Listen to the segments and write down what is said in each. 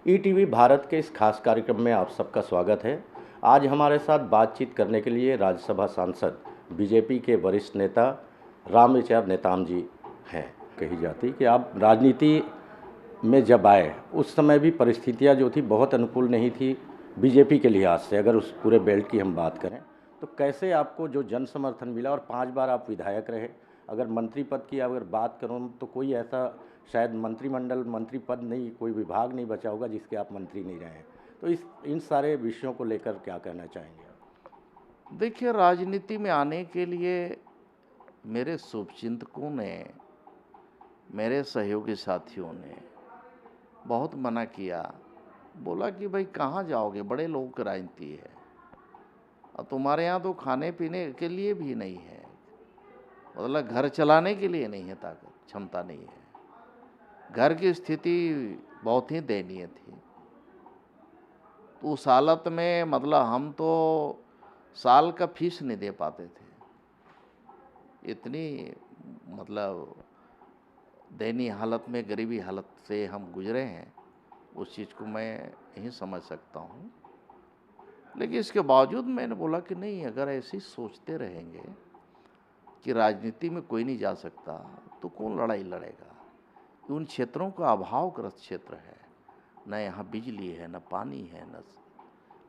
ETV Bharat के इस खास कार्यक्रम में आप सबका स्वागत है। आज हमारे साथ बातचीत करने के लिए राज्यसभा सांसद बीजेपी के वरिष्ठ नेता रामविचार नेताम जी हैं। कही जाती कि आप राजनीति में जब आए उस समय भी परिस्थितियां जो थी बहुत अनुकूल नहीं थी बीजेपी के लिहाज से। अगर उस पूरे बेल्ट की हम बात करें तो कैसे आपको जो जन समर्थन मिला और 5 बार आप विधायक रहे। अगर मंत्री पद की अगर बात करूं तो कोई ऐसा शायद मंत्रिमंडल मंत्री पद नहीं, कोई विभाग नहीं बचा होगा जिसके आप मंत्री नहीं रहे हैं। तो इन सारे विषयों को लेकर क्या कहना चाहेंगे आप? देखिए, राजनीति में आने के लिए मेरे शुभचिंतकों ने, मेरे सहयोगी साथियों ने बहुत मना किया। बोला कि भाई कहाँ जाओगे, बड़े लोगों की राजनीति है और तुम्हारे यहाँ तो खाने पीने के लिए भी नहीं है, मतलब घर चलाने के लिए नहीं है, ताकत क्षमता नहीं है। घर की स्थिति बहुत ही दयनीय थी। तो उस हालत में मतलब हम तो साल का फीस नहीं दे पाते थे, इतनी मतलब दयनीय हालत में, गरीबी हालत से हम गुजरे हैं। उस चीज़ को मैं यही समझ सकता हूँ। लेकिन इसके बावजूद मैंने बोला कि नहीं, अगर ऐसे ही सोचते रहेंगे कि राजनीति में कोई नहीं जा सकता तो कौन लड़ाई लड़ेगा। उन क्षेत्रों का अभावग्रस्त क्षेत्र है, न यहाँ बिजली है, न पानी है,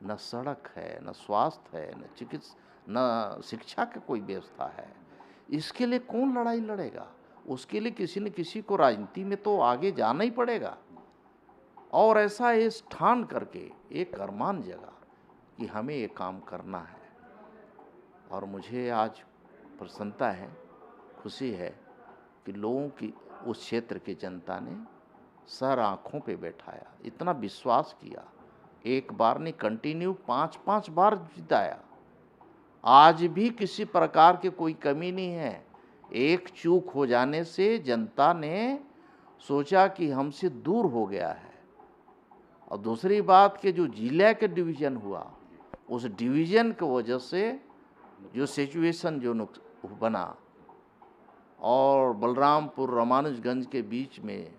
न सड़क है, न स्वास्थ्य है, न चिकित्सा, न शिक्षा की कोई व्यवस्था है। इसके लिए कौन लड़ाई लड़ेगा। उसके लिए किसी न किसी को राजनीति में तो आगे जाना ही पड़ेगा। और ऐसा ये ठान करके एक अरमान जगा कि हमें ये काम करना है। और मुझे आज प्रसन्नता है, खुशी है कि लोगों की, उस क्षेत्र की जनता ने सर आँखों पे बैठाया, इतना विश्वास किया। एक बार नहीं, कंटिन्यू 5-5 बार जिताया। आज भी किसी प्रकार की कोई कमी नहीं है। एक चूक हो जाने से जनता ने सोचा कि हमसे दूर हो गया है। और दूसरी बात कि जो जिले के डिवीज़न हुआ, उस डिवीज़न की वजह से जो सिचुएशन जो बना, और बलरामपुर रामानुजगंज के बीच में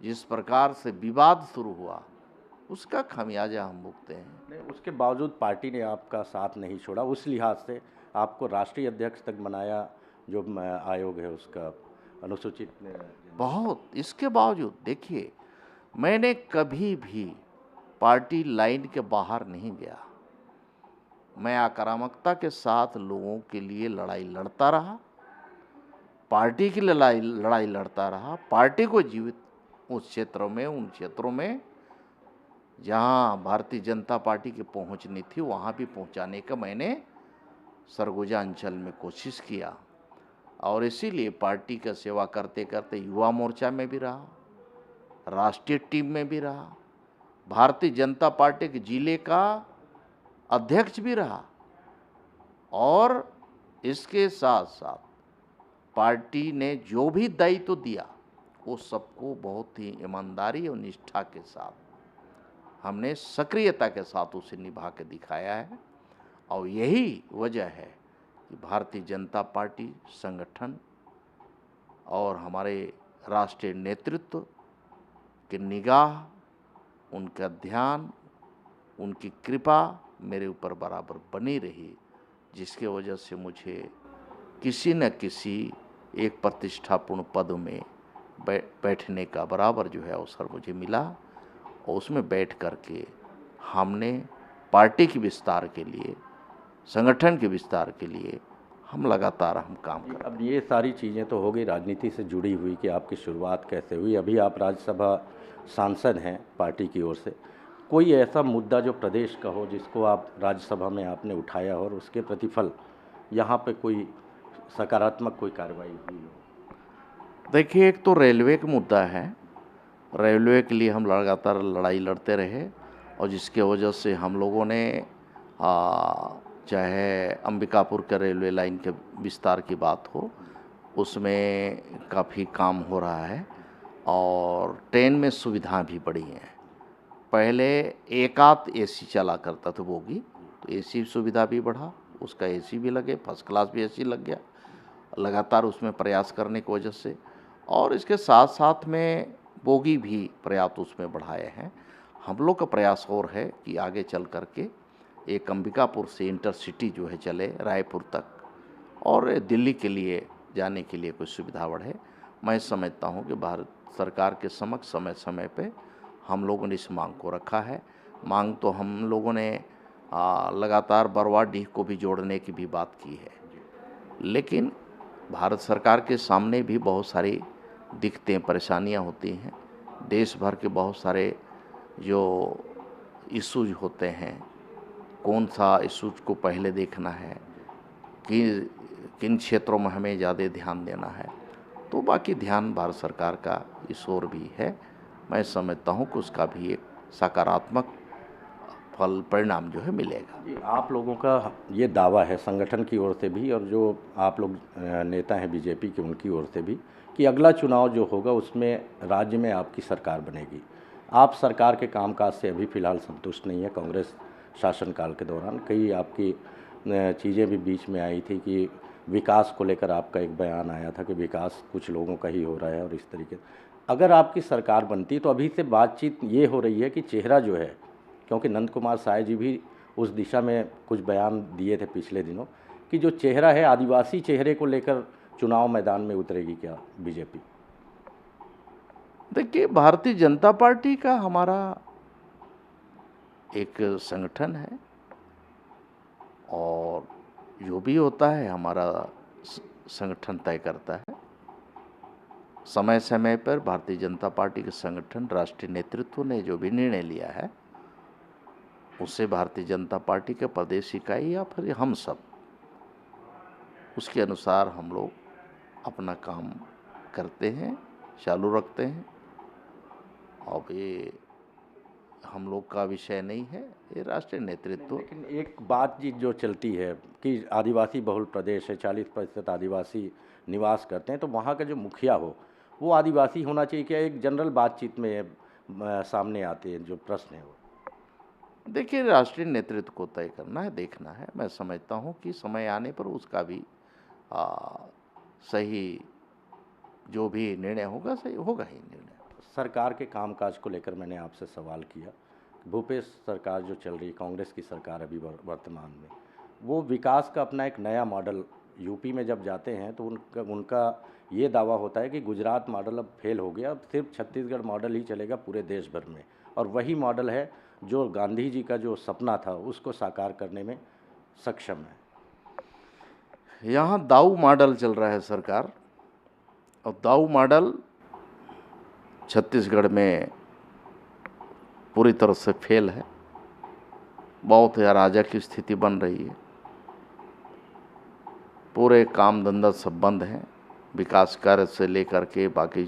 जिस प्रकार से विवाद शुरू हुआ, उसका खामियाजा हम भुगते हैं। नहीं, उसके बावजूद पार्टी ने आपका साथ नहीं छोड़ा। उस लिहाज से आपको राष्ट्रीय अध्यक्ष तक बनाया, जो आयोग है उसका अनुसूचित बहुत, इसके बावजूद देखिए, मैंने कभी भी पार्टी लाइन के बाहर नहीं गया। मैं आक्रामकता के साथ लोगों के लिए लड़ाई लड़ता रहा, पार्टी की लड़ाई लड़ता रहा, पार्टी को जीवित उस क्षेत्रों में, उन क्षेत्रों में जहां भारतीय जनता पार्टी की पहुंच नहीं थी, वहां भी पहुंचाने का मैंने सरगुजा अंचल में कोशिश किया। और इसीलिए पार्टी का सेवा करते करते युवा मोर्चा में भी रहा, राष्ट्रीय टीम में भी रहा, भारतीय जनता पार्टी के जिले का अध्यक्ष भी रहा। और इसके साथ साथ पार्टी ने जो भी दायित्व दिया, वो सबको बहुत ही ईमानदारी और निष्ठा के साथ हमने सक्रियता के साथ उसे निभा के दिखाया है। और यही वजह है कि भारतीय जनता पार्टी संगठन और हमारे राष्ट्रीय नेतृत्व की निगाह, उनका ध्यान, उनकी कृपा मेरे ऊपर बराबर बनी रही, जिसके वजह से मुझे किसी न किसी एक प्रतिष्ठापूर्ण पद में बैठने का बराबर जो है अवसर मुझे मिला। और उसमें बैठ कर के हमने पार्टी के विस्तार के लिए, संगठन के विस्तार के लिए हम लगातार काम कर रहे हैं। अब ये सारी चीज़ें तो हो गई राजनीति से जुड़ी हुई कि आपकी शुरुआत कैसे हुई। अभी आप राज्यसभा सांसद हैं पार्टी की ओर से। कोई ऐसा मुद्दा जो प्रदेश का हो जिसको आप राज्यसभा में आपने उठाया हो और उसके प्रतिफल यहाँ पे कोई सकारात्मक कोई कार्रवाई हुई हो? देखिए, एक तो रेलवे का मुद्दा है। रेलवे के लिए हम लगातार लड़ाई लड़ते रहे, और जिसके वजह से हम लोगों ने चाहे अंबिकापुर के रेलवे लाइन के विस्तार की बात हो, उसमें काफ़ी काम हो रहा है। और ट्रेन में सुविधा भी बढ़ी हैं। पहले एक आध एसी चला करता था बोगी, तो एसी सुविधा भी बढ़ा, उसका एसी भी लगे, फर्स्ट क्लास भी एसी लग गया लगातार उसमें प्रयास करने की वजह से। और इसके साथ साथ में बोगी भी पर्याप्त उसमें बढ़ाए हैं। हम लोग का प्रयास और है कि आगे चल करके एक अंबिकापुर से इंटरसिटी जो है चले रायपुर तक, और दिल्ली के लिए जाने के लिए कोई सुविधा बढ़े। मैं समझता हूँ कि भारत सरकार के समक्ष समय समय पे हम लोगों ने इस मांग को रखा है। मांग तो हम लोगों ने लगातार बरवाडीह को भी जोड़ने की भी बात की है, लेकिन भारत सरकार के सामने भी बहुत सारी दिक्कतें परेशानियां होती हैं। देश भर के बहुत सारे जो इश्यूज होते हैं, कौन सा इश्यूज को पहले देखना है, कि किन क्षेत्रों में हमें ज़्यादा ध्यान देना है, तो बाकी ध्यान भारत सरकार का इस ओर भी है। मैं समझता हूँ कि उसका भी एक सकारात्मक फल परिणाम जो है मिलेगा। जी, आप लोगों का ये दावा है संगठन की ओर से भी और जो आप लोग नेता हैं बीजेपी के उनकी ओर से भी कि अगला चुनाव जो होगा उसमें राज्य में आपकी सरकार बनेगी। आप सरकार के कामकाज से अभी फ़िलहाल संतुष्ट नहीं है। कांग्रेस शासनकाल के दौरान कई आपकी चीज़ें भी बीच में आई थी कि विकास को लेकर आपका एक बयान आया था कि विकास कुछ लोगों का ही हो रहा है और इस तरीके से। अगर आपकी सरकार बनती तो अभी से बातचीत ये हो रही है कि चेहरा जो है, क्योंकि नंद कुमार साय जी भी उस दिशा में कुछ बयान दिए थे पिछले दिनों कि जो चेहरा है आदिवासी चेहरे को लेकर चुनाव मैदान में उतरेगी क्या बीजेपी? देखिए, भारतीय जनता पार्टी का हमारा एक संगठन है, और जो भी होता है हमारा संगठन तय करता है। समय समय पर भारतीय जनता पार्टी के संगठन राष्ट्रीय नेतृत्व ने जो भी निर्णय लिया है, उससे भारतीय जनता पार्टी के प्रदेश इकाई या फिर हम सब उसके अनुसार हम लोग अपना काम करते हैं, चालू रखते हैं। अब ये हम लोग का विषय नहीं है, ये राष्ट्रीय नेतृत्व। लेकिन एक बात जो चलती है कि आदिवासी बहुल प्रदेश है, 40% आदिवासी निवास करते हैं, तो वहाँ का जो मुखिया हो वो आदिवासी होना चाहिए क्या? एक जनरल बातचीत में सामने आते हैं जो प्रश्न है वो। देखिए, राष्ट्रीय नेतृत्व को तय करना है, देखना है। मैं समझता हूँ कि समय आने पर उसका भी आ, सही जो भी निर्णय होगा, सही होगा ही निर्णय। सरकार के कामकाज को लेकर मैंने आपसे सवाल किया। भूपेश सरकार जो चल रही कांग्रेस की सरकार अभी वर्तमान में, वो विकास का अपना एक नया मॉडल यूपी में जब जाते हैं तो उनका उनका ये दावा होता है कि गुजरात मॉडल अब फेल हो गया, अब सिर्फ छत्तीसगढ़ मॉडल ही चलेगा पूरे देश भर में, और वही मॉडल है जो गांधी जी का जो सपना था उसको साकार करने में सक्षम है। यहाँ दाऊ मॉडल चल रहा है सरकार, और दाऊ मॉडल छत्तीसगढ़ में पूरी तरह से फेल है। बहुत अराजक की स्थिति बन रही है, पूरे काम धंधा सब बंद है, विकास कार्य से लेकर के बाकी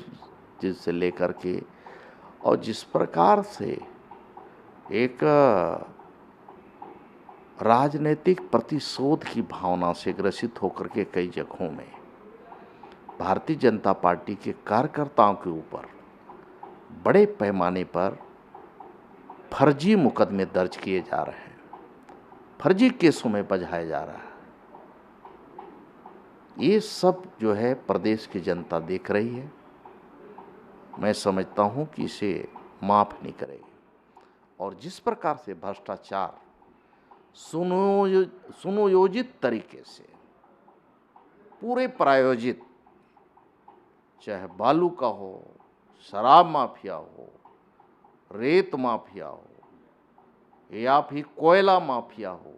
चीज़ से लेकर के। और जिस प्रकार से एक राजनीतिक प्रतिशोध की भावना से ग्रसित होकर के कई जगहों में भारतीय जनता पार्टी के कार्यकर्ताओं के ऊपर बड़े पैमाने पर फर्जी मुकदमे दर्ज किए जा रहे हैं, फर्जी केसों में बझाया जा रहा है। ये सब जो है प्रदेश की जनता देख रही है। मैं समझता हूँ कि इसे माफ़ नहीं करेगी, और जिस प्रकार से भ्रष्टाचार सुनियोजित तरीके से पूरे प्रायोजित, चाहे बालू का हो, शराब माफिया हो, रेत माफिया हो, या फिर कोयला माफिया हो,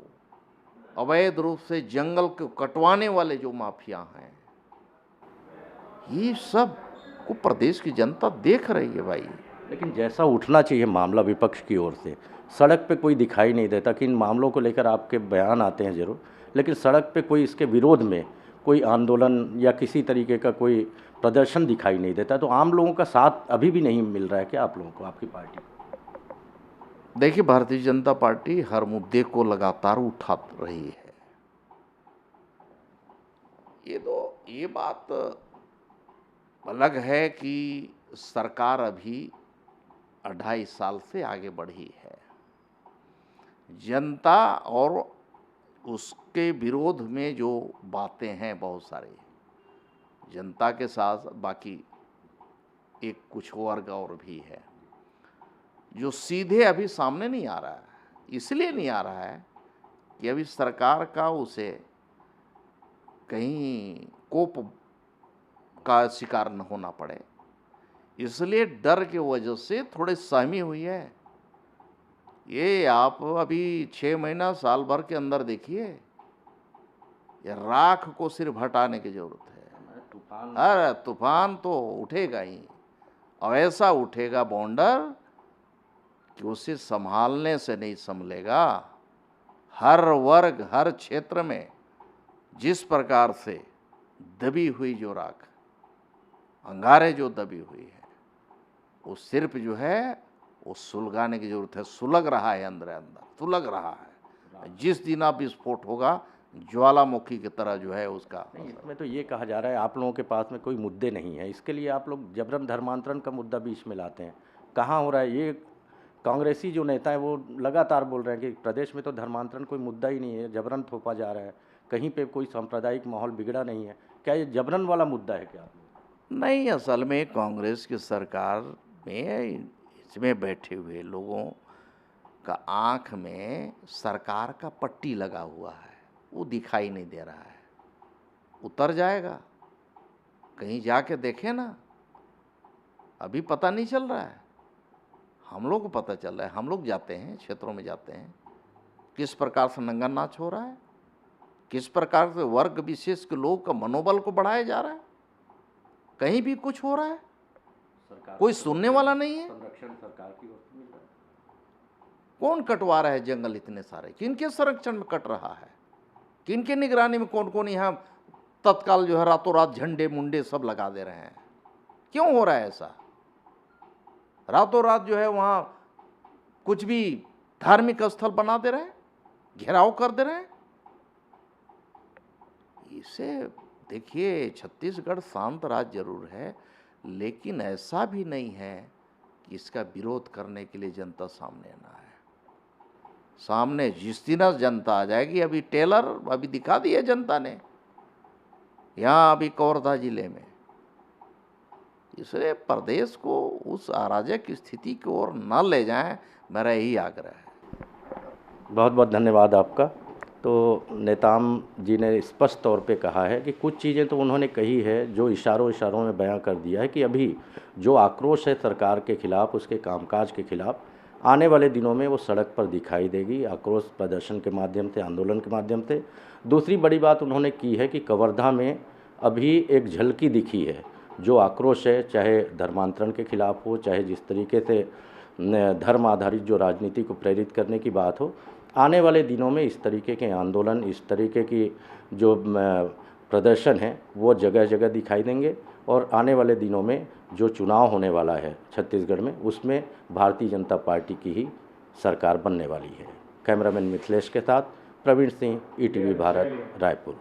अवैध रूप से जंगल को कटवाने वाले जो माफिया हैं, ये सब को प्रदेश की जनता देख रही है भाई। लेकिन जैसा उठना चाहिए मामला विपक्ष की ओर से, सड़क पे कोई दिखाई नहीं देता कि इन मामलों को लेकर आपके बयान आते हैं ज़रूर, लेकिन सड़क पे कोई इसके विरोध में कोई आंदोलन या किसी तरीके का कोई प्रदर्शन दिखाई नहीं देता। तो आम लोगों का साथ अभी भी नहीं मिल रहा है क्या आप लोगों को, आपकी पार्टी? देखिए, भारतीय जनता पार्टी हर मुद्दे को लगातार उठा रही है। ये बात अलग है कि सरकार अभी 2.5 साल से आगे बढ़ी है। जनता और उसके विरोध में जो बातें हैं बहुत सारी, जनता के साथ बाकी एक कुछ वर्ग और भी है जो सीधे अभी सामने नहीं आ रहा है। इसलिए नहीं आ रहा है कि अभी सरकार का उसे कहीं कोप का शिकार न होना पड़े, इसलिए डर की वजह से थोड़े सहमी हुई है। ये आप अभी 6 महीना साल भर के अंदर देखिए, ये राख को सिर्फ हटाने की जरूरत है। तूफान अरे तूफान तो उठेगा ही, और ऐसा उठेगा बॉर्डर कि उसे संभालने से नहीं संभलेगा। हर वर्ग, हर क्षेत्र में जिस प्रकार से दबी हुई जो राख, अंगारे जो दबी हुई है, वो सिर्फ जो है वो सुलगाने की जरूरत है। सुलग रहा है, अंदर अंदर सुलग रहा है। जिस दिन आप विस्फोट होगा, ज्वालामुखी की तरह जो है उसका। नहीं, इसमें तो ये कहा जा रहा है आप लोगों के पास में कोई मुद्दे नहीं है, इसके लिए आप लोग जबरन धर्मांतरण का मुद्दा बीच में लाते हैं। कहाँ हो रहा है ये? कांग्रेसी जो नेता है वो लगातार बोल रहे हैं कि प्रदेश में तो धर्मांतरण कोई मुद्दा ही नहीं है, जबरन थोपा जा रहा है, कहीं पे कोई सांप्रदायिक माहौल बिगड़ा नहीं है। क्या ये जबरन वाला मुद्दा है क्या? नहीं, असल में कांग्रेस की सरकार में इसमें बैठे हुए लोगों का आँख में सरकार का पट्टी लगा हुआ है, वो दिखाई नहीं दे रहा है। उतर जाएगा, कहीं जाके देखें ना, अभी पता नहीं चल रहा है। हम लोग को पता चल रहा है, हम लोग जाते हैं, क्षेत्रों में जाते हैं, किस प्रकार से नंगा नाच हो रहा है, किस प्रकार से वर्ग विशेष के लोग का मनोबल को बढ़ाया जा रहा है। कहीं भी कुछ हो रहा है, कोई सुनने वाला नहीं है। संरक्षण सरकार की ओर से मिल रहा है। कौन कटवा रहा है जंगल इतने सारे? किनके संरक्षण में कट रहा है? किनके निगरानी में कौन कौन यहाँ तत्काल जो है रातों रात झंडे मुंडे सब लगा दे रहे हैं? क्यों हो रहा है ऐसा? रातों रात जो है वहाँ कुछ भी धार्मिक स्थल बना दे रहे हैं, घेराव कर दे रहे हैं। इसे देखिए, छत्तीसगढ़ शांत राज्य जरूर है, लेकिन ऐसा भी नहीं है कि इसका विरोध करने के लिए जनता सामने ना है। सामने जिस दिन जनता आ जाएगी, अभी टेलर अभी दिखा दिया जनता ने यहाँ अभी कवर्धा जिले में। इसलिए प्रदेश को उस अराजक स्थिति की ओर न ले जाएं, मेरा यही आग्रह है। बहुत बहुत धन्यवाद आपका। तो नेताम जी ने स्पष्ट तौर पे कहा है कि कुछ चीज़ें तो उन्होंने कही है जो इशारों में बयां कर दिया है कि अभी जो आक्रोश है सरकार के खिलाफ, उसके कामकाज के खिलाफ, आने वाले दिनों में वो सड़क पर दिखाई देगी, आक्रोश प्रदर्शन के माध्यम से, आंदोलन के माध्यम से। दूसरी बड़ी बात उन्होंने की है कि कवर्धा में अभी एक झलकी दिखी है, जो आक्रोश है, चाहे धर्मांतरण के खिलाफ हो, चाहे जिस तरीके से धर्म आधारित जो राजनीति को प्रेरित करने की बात हो, आने वाले दिनों में इस तरीके के आंदोलन, इस तरीके की जो प्रदर्शन है वो जगह जगह दिखाई देंगे। और आने वाले दिनों में जो चुनाव होने वाला है छत्तीसगढ़ में, उसमें भारतीय जनता पार्टी की ही सरकार बनने वाली है। कैमरामैन मिथिलेश के साथ प्रवीण सिंह, ईटीवी भारत, रायपुर।